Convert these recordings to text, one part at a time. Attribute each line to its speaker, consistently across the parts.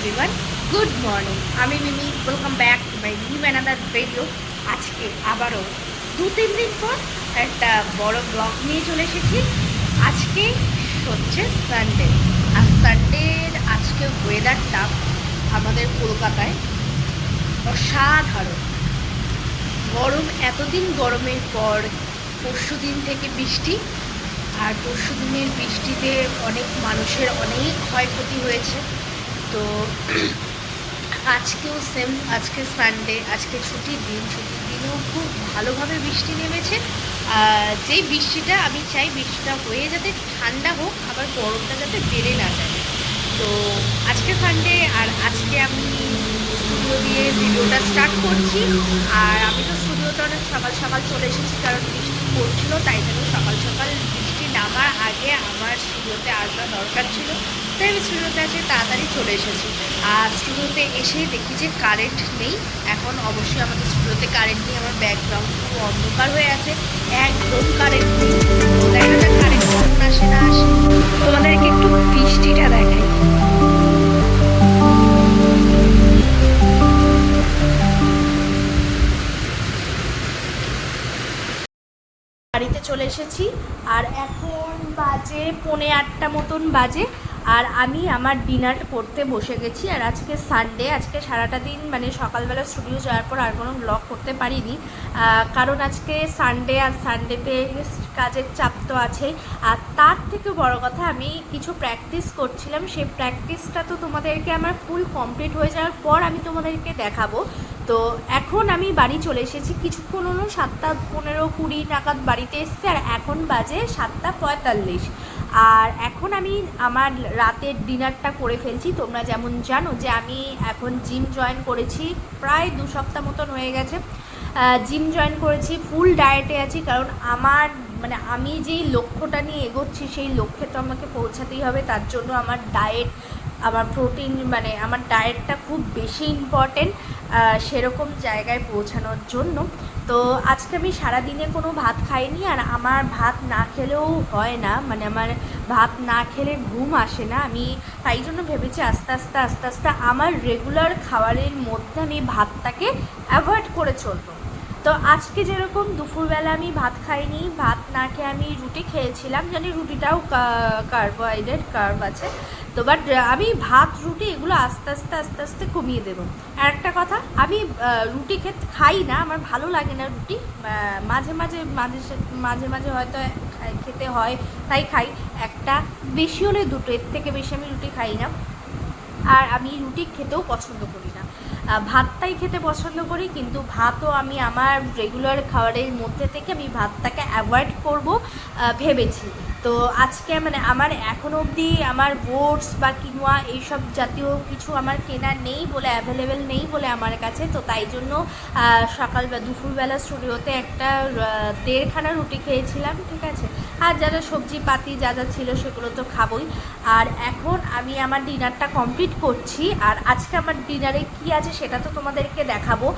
Speaker 1: Everyone, good morning. আমি Mimi, welcome back to my new another video. আজকে আবারও 2-3 দিন পর একটা বড় ব্লগ নিয়ে চলে এসেছি। আজকে হচ্ছে সানডে, আর সানডের আজকে ওয়েদারটা আমাদের কলকাতায় অসাধারণ গরম। এতদিন গরমের পর পরশু দিন থেকে বৃষ্টি, আর পরশু দিনের বৃষ্টিতে অনেক মানুষের অনেক ক্ষয়ক্ষতি হয়েছে। তো আজকেও সেম, আজকে সানডে, আজকে ছুটির দিনেও খুব ভালোভাবে বৃষ্টি নেমেছে। যেই বৃষ্টিটা আমি চাই বৃষ্টিটা হয়ে যাতে ঠান্ডা হোক, আবার গরমটা যাতে বেড়ে না যায়। তো আজকে সানডে, আর আজকে আমি স্টুডিও দিয়ে ভিডিওটা স্টার্ট করছি। আর আমি তো স্টুডিওতে অনেক সকাল সকাল চলে এসেছি, কারণ বৃষ্টি পড়ছিল, তাই জন্য সকাল সকাল বৃষ্টি নামার আগে আমার স্টুডিওতে আসা দরকার ছিল, তাই আমি স্টুডিওতে আজকে তাড়াতাড়ি চলে এসেছি। আর স্টুডিওতে এসেই দেখি যে কারেন্ট নেই। এখন অবশ্যই আমাদের স্টুডিওতে কারেন্ট নেই, আমার ব্যাকগ্রাউন্ড খুব অন্ধকার হয়ে আছে, একদম কারেন্ট নেই। তো দেখা যাক কারেন্ট কখন আসে না আসে। তোমাদেরকে একটু বৃষ্টিটা দেখাই। বাড়িতে চলে এসেছি, আর এখন বাজে 7:45 মতন বাজে। আর আমি আমার ডিনার করতে বসে গেছি। আর আজকে সানডে, আজকে সারাটা দিন মানে সকালবেলা স্টুডিও যাওয়ার পর আর কোনো ব্লগ করতে পারিনি, কারণ আজকে সানডে, আর সানডেতে কাজের চাপ তো আছেই। আর তার থেকে বড় কথা, আমি কিছু প্র্যাকটিস করছিলাম, সেই প্র্যাকটিসটা তো তোমাদেরকে আমার ফুল কমপ্লিট হয়ে যাওয়ার পর আমি তোমাদেরকে দেখাবো। তো এখন আমি বাড়ি চলে এসেছি, কিছুক্ষণ হলো 7:15-20 নাগাদ বাড়িতে এসেছি, আর এখন বাজে 7:45। আর এখন আমি আমার রাতের ডিনারটা করে ফেলছি। তোমরা যেমন জানো যে আমি এখন জিম জয়েন করেছি, প্রায় 2 সপ্তাহ মতন হয়ে গেছে জিম জয়েন করেছি। ফুল ডায়েটে আছি, কারণ আমার মানে আমি যেই লক্ষ্যটা নিয়ে এগোচ্ছি সেই লক্ষ্যে তো আমাকে পৌঁছাতেই হবে। তার জন্য আমার ডায়েট, আমার প্রোটিন, মানে আমার ডায়েটটা খুব বেশি ইম্পর্টেন্ট সেরকম জায়গায় পৌঁছানোর জন্য। তো আজকে আমি সারাদিনে কোনো ভাত খাইনি, আর আমার ভাত না খেলেও হয় না, মানে আমার ভাত না খেলে ঘুম আসে না। আমি তাই জন্য ভেবেছি আস্তে আস্তে আমার রেগুলার খাবারের মধ্যে আমি ভাতটাকে অ্যাভয়েড করে চলবো। তো আজকে যেরকম দুপুরবেলা আমি ভাত খাইনি, ভাত না খেয়ে আমি রুটি খেয়েছিলাম, জানি রুটিটাও কার্ব আছে। তো বাট আমি ভাত রুটি এগুলো আস্তে আস্তে কমিয়ে দেবো। আর একটা কথা, আমি রুটি খাই না, আমার ভালো লাগে না রুটি। মাঝে মাঝে হয়তো খেতে হয়, তাই খাই একটা, বেশি হলে দুটো, এর থেকে বেশি আমি রুটি খাই না। আর আমি রুটি খেতেও পছন্দ করি না, ভাতটাই খেতে পছন্দ করি। কিন্তু ভাতও আমি আমার রেগুলার খাবারের মধ্যে থেকে আমি ভাতটাকে অ্যাভয়েড করব ভেবেছি। তো আজকে মানে আমার এখনও অবধি আমার ওটস বা কিনোয়া এইসব জাতীয় কিছু আমার কেনা নেই বলে, অ্যাভেলেবেল নেই বলে আমার কাছে। তো তাই জন্য সকাল বা দুপুরবেলা স্টুডিওতে একটা 1.5খানা রুটি খেয়েছিলাম, ঠিক আছে। আর যারা সবজি পাতি যা ছিল সেগুলো তো খাবোই। আর এখন আমি আমার ডিনারটা কমপ্লিট করছি, আর আজকে আমার ডিনারে কি আছে সেটা তো তোমাদেরকে দেখাবো।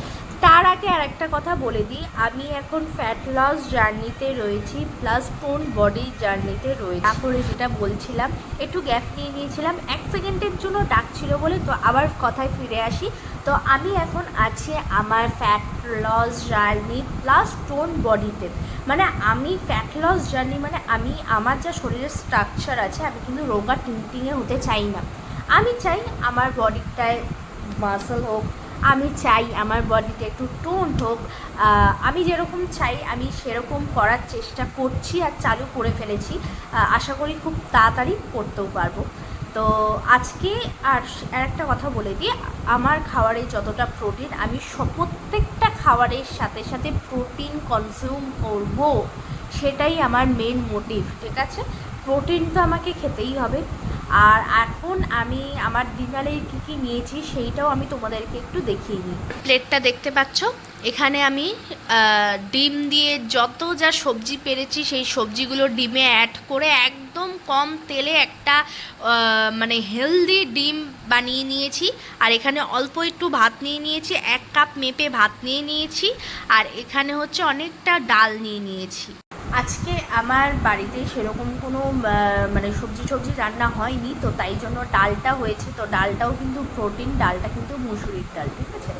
Speaker 1: তার আগে আর একটা কথা বলে দিই, আমি এখন ফ্যাট লস জার্নিতে রয়েছি, প্লাস টোন বডি জার্নিতে রয়েছি। তারপরে যেটা বলছিলাম, একটু গ্যাপ নিয়ে নিয়েছিলাম 1 সেকেন্ডের জন্য, ডাকছিল বলে। তো আবার কথায় ফিরে আসি। তো আমি এখন আছি আমার fat loss journey plus tone বডিতে। মানে আমি ফ্যাট লস জার্নি মানে আমি আমার যা শরীরের স্ট্রাকচার আছে, আমি কিন্তু রোগা টিংটিংয়ে হতে চাই না। আমি চাই আমার বডিটায় মাসল হোক, আমি চাই আমার বডিটা একটু টোন হোক। আমি যেরকম চাই আমি সেরকম করার চেষ্টা করছি, আর চালু করে ফেলেছি। আশা করি খুব তাড়াতাড়ি করতেও পারবো। তো আজকে আর একটা কথা বলে দিই, আমার খাবারে যতটা প্রোটিন, আমি প্রত্যেকটা খাবারের সাথে সাথে প্রোটিন কনজিউম করব, সেটাই আমার মেন মোটিভ, ঠিক আছে। প্রোটিন তো আমাকে খেতেই হবে। আর এখন আমি আমার ডিনারে কী কী নিয়েছি সেইটাও আমি তোমাদেরকে একটু দেখিয়ে নিই। প্লেটটা দেখতে পাচ্ছ, এখানে আমি ডিম দিয়ে যত যা সবজি পেরেছি সেই সবজিগুলো ডিমে অ্যাড করে একদম কম তেলে একটা মানে হেলদি ডিম বানিয়ে নিয়েছি। আর এখানে অল্প একটু ভাত নিয়ে নিয়েছি, 1 কাপ মেপে ভাত নিয়ে নিয়েছি। আর এখানে হচ্ছে অনেকটা ডাল নিয়ে নিয়েছি। আজকে আমার বাড়িতে সেরকম কোনো মানে সবজি রান্না হয়নি, তো তাই জন্য ডালটা হয়েছে। তো ডালটাও কিন্তু প্রোটিন, ডালটা কিন্তু মুসুরির ডাল, ঠিক আছে।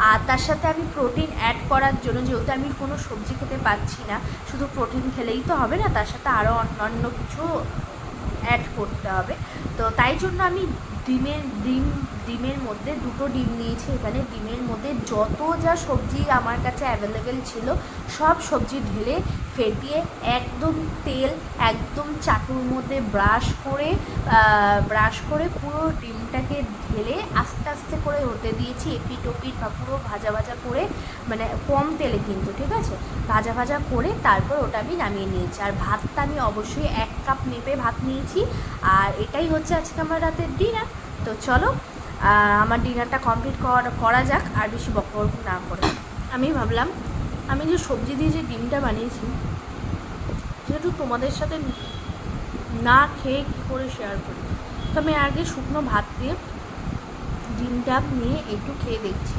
Speaker 1: আর তার সাথে আমি প্রোটিন অ্যাড করার জন্য, যেহেতু আমি কোনো সবজি খেতে পাচ্ছি না, শুধু প্রোটিন খেলেই তো হবে না, তার সাথে আরও অন্যান্য কিছু অ্যাড করতে হবে। তো তাই জন্য আমি ডিমের মধ্যে 2টো ডিম নিয়েছি। এখানে ডিমের মধ্যে যত যা সবজি আমার কাছে অ্যাভেলেবেল ছিল সব সবজি ঢেলে ফেটিয়ে একদম তেল একদম চাটুর মধ্যে ব্রাশ করে পুরো ডিমটাকে ঢেলে আস্তে আস্তে করে হতে দিয়েছি, এপিট ওপিট বা পুরো ভাজা ভাজা করে, মানে কম তেলে কিন্তু, ঠিক আছে, ভাজা ভাজা করে তারপর ওটা আমি নামিয়ে নিয়েছি। আর ভাতটা আমি অবশ্যই 1 কাপ মেপে ভাত নিয়েছি। আর এটাই হচ্ছে আজকে আমার রাতের ডিনার। তো চলো আমার ডিনারটা কমপ্লিট করা যাক, আর বেশি বকবক না করে। আমি ভাবলাম আমি যে সবজি দিয়ে যে ডিমটা বানিয়েছি, যেহেতু তোমাদের সাথে না খেয়ে কী করে শেয়ার করি, তো আমি আগে শুকনো ভাত দিয়ে ডিমটা নিয়ে একটু খেয়ে দেখছি।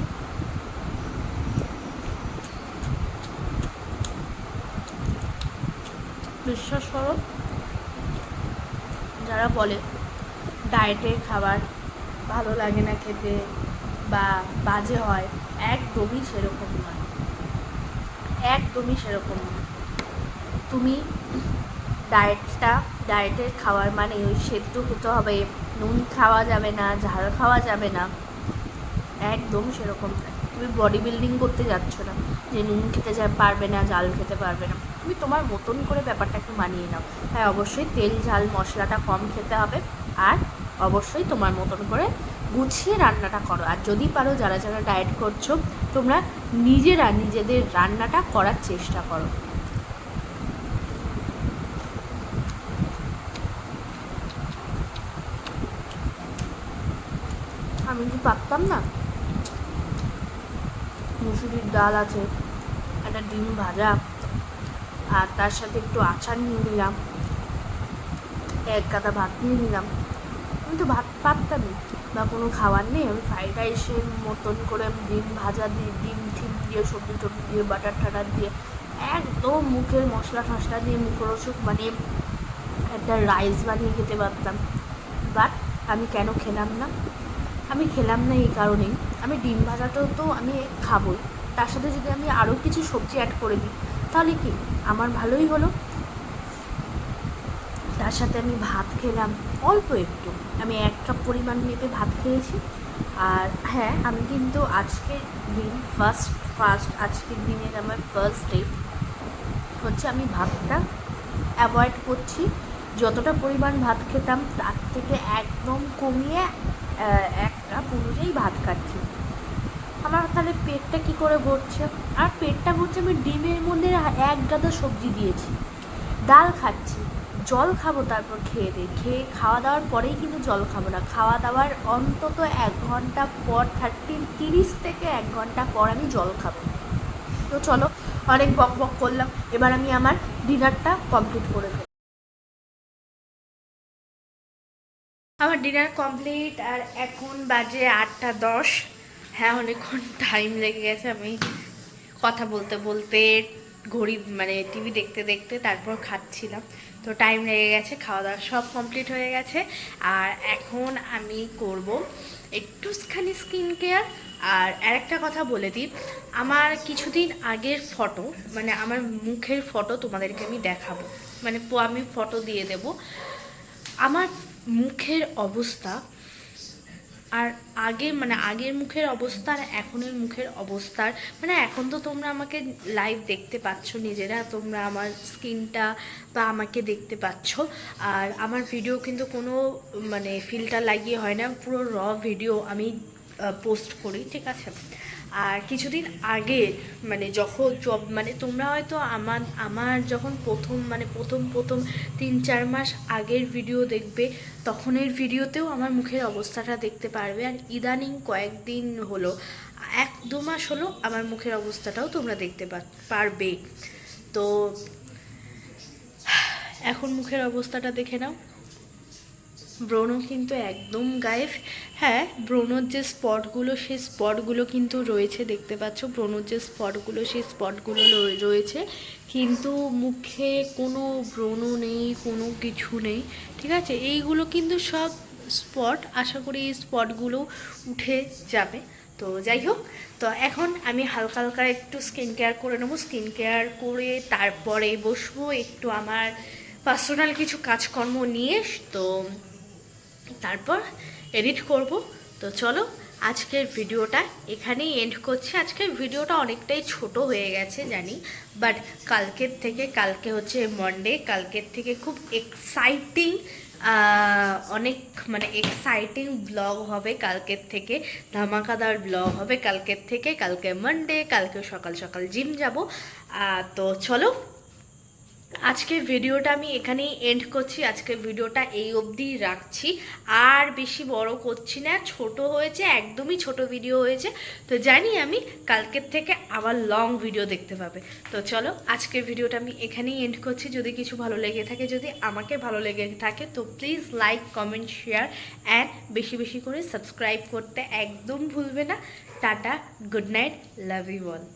Speaker 1: বিশ্বাস করো, যারা বলে ডায়েটের খাবার ভালো লাগে না খেতে বা বাজে হয়, একদমই সেরকম নয়, একদমই সেরকম নয়। তুমি ডায়েটের খাবার মানে ওই সেদ্ধ খেতে হবে, নুন খাওয়া যাবে না, ঝাল খাওয়া যাবে না, একদম সেরকম নয়। তুমি বডি বিল্ডিং করতে যাচ্ছ না যে নুন খেতে পারবে না, ঝাল খেতে পারবে না, তুমি তোমার মতন করে ব্যাপারটাকে মানিয়ে নাও। তাই অবশ্যই তেল ঝাল মশলাটা কম খেতে হবে, আর অবশ্যই তোমার মতন করে গুছিয়ে রান্নাটা করো। আর যদি পারো, যারা যারা ডায়েট করছো, তোমরা নিজেদের রান্নাটা করার চেষ্টা করো। আমি কি পারতাম না, মুসুরির ডাল আছে, একটা ডিম ভাজা, আর তার সাথে একটু আচার নিয়ে নিলাম, 1 গাদা ভাত নিয়ে নিলাম, আমি তো ভাত পারতামই। বা কোনো খাবার নেই, আমি ফ্রাইড রাইসের মতন করে ডিম ভাজা দিয়ে, ডিম ঠিম দিয়ে, সবজি টবজি দিয়ে, বাটার টাটার দিয়ে, একদম মুখের মশলা টশলা দিয়ে মুখরোচক বানিয়ে একটা রাইস বানিয়ে খেতে পারতাম। বাট আমি কেন খেলাম না? আমি খেলাম না এই কারণেই, আমি ডিম ভাজাটাও তো আমি খাবই, তার সাথে যদি আমি আরও কিছু সবজি অ্যাড করে দিই তাহলে কি আমার ভালোই হলো। তার সাথে আমি ভাত খেলাম অল্প একটু, আমি 1 কাপ পরিমাণ মেপে ভাত খেয়েছি। আর হ্যাঁ, আমি কিন্তু আজকের দিন ফার্স্ট আজকের দিনের আমার ফার্স্ট ডে হচ্ছে, আমি ভাতটা অ্যাভয়েড করছি। যতটা পরিমাণ ভাত খেতাম তার থেকে একদম কমিয়ে 1 কাপ অনুযায়ী ভাত খাচ্ছি। আমার তাহলে পেটটা কী করে ভরছে? আর পেটটা ভরছে, আমি ডিমের মধ্যে 1 গাদা সবজি দিয়েছি, ডাল খাচ্ছি, জল খাবো, তারপর খেয়ে খাওয়া দাওয়ার পরেই কিন্তু জল খাবো না, খাওয়া দাওয়ার অন্তত 1 ঘন্টা পর, 30 থেকে 1 ঘন্টা পর আমি জল খাবো। তো চলো, অনেক বক বক করলাম, এবার আমি আমার ডিনারটা কমপ্লিট করে ফেলি। আমার ডিনার কমপ্লিট, আর এখন বাজে 8টা 10। হ্যাঁ, অনেকক্ষণ টাইম লেগে গেছে, আমি কথা বলতে বলতে, ঘড়ি মানে টিভি দেখতে দেখতে তারপর খাচ্ছিলাম, তো টাইম লেগে গেছে। খাওয়া দাওয়া সব কমপ্লিট হয়ে গেছে, আর এখন আমি করব একটুখানি স্কিন কেয়ার। আর আরেকটা কথা বলে দিই, আমার কিছুদিন আগের ফটো, মানে আমার মুখের ফটো তোমাদেরকে আমি দেখাবো, মানে আমি ফটো দিয়ে দেব। আমার মুখের অবস্থা আর আগের মুখের অবস্থা আর এখনের মুখের অবস্থার, মানে এখন তো তোমরা আমাকে লাইভ দেখতে পাচ্ছ নিজেরা, তোমরা আমার স্কিনটা বা আমাকে দেখতে পাচ্ছ। আর আমার ভিডিও কিন্তু কোনো মানে ফিল্টার লাগিয়ে হয় না, পুরো র ভিডিও আমি পোস্ট করি, ঠিক আছে। আর কিছুদিন আগে, মানে যখন মানে তোমরা হয়তো আমার যখন প্রথম 3-4 মাস আগের ভিডিও দেখবে, তখনের ভিডিওতেও আমার মুখের অবস্থাটা দেখতে পারবে। আর ইদানিং কয়েকদিন হলো, 1-2 মাস হলো, আমার মুখের অবস্থাটাও তোমরা দেখতে পারবে। তো এখন মুখের অবস্থাটা দেখে নাও। ব্রণ কিন্তু একদম গায়েব। হ্যাঁ, ব্রণর যে স্পটগুলো সেই স্পটগুলো কিন্তু রয়েছে, দেখতে পাচ্ছ ব্রণর যে স্পটগুলো সেই স্পটগুলো রয়েছে, কিন্তু মুখে কোনো ব্রণ নেই, কোনো কিছু নেই। ঠিক আছে, এইগুলো কিন্তু সব স্পট, আশা করি এই স্পটগুলো উঠে যাবে। তো যাই হোক, তো এখন আমি হালকা হালকা একটু স্কিন কেয়ার করে নেবো। স্কিন কেয়ার করে তারপরে বসবো একটু আমার পার্সোনাল কিছু কাজকর্ম নিয়ে, তো তারপর এডিট করব। তো চলো, আজকের ভিডিওটা এখানেই এন্ড করছি। আজকের ভিডিওটা অনেকটাই ছোট হয়ে গেছে জানি, বাট কালকে হচ্ছে মনডে, কালকের থেকে খুব এক্সাইটিং, অনেক মানে এক্সাইটিং ব্লগ হবে কালকের থেকে, ধামাকাদার ব্লগ হবে কালকের থেকে। কালকে মনডে, কালকে সকাল সকাল জিম যাব। তো চলো, আজকের ভিডিওটা আমি এখানেই এন্ড করছি। আজকের ভিডিওটা এই অবধি রাখছি, আর বেশি বড় করছি না। ছোট হয়েছে, একদমই ছোট ভিডিও হয়েছে, তো জানি আমি কালকের থেকে আবার লং ভিডিও দেখতে পাবে। তো চলো, আজকের ভিডিওটা আমি এখানেই এন্ড করছি। যদি কিছু ভালো লেগে থাকে, যদি আমাকে ভালো লেগে থাকে, তো please like, comment, share and বেশি বেশি করে সাবস্ক্রাইব করতে একদম ভুলবে না। Tata, good night, love you all.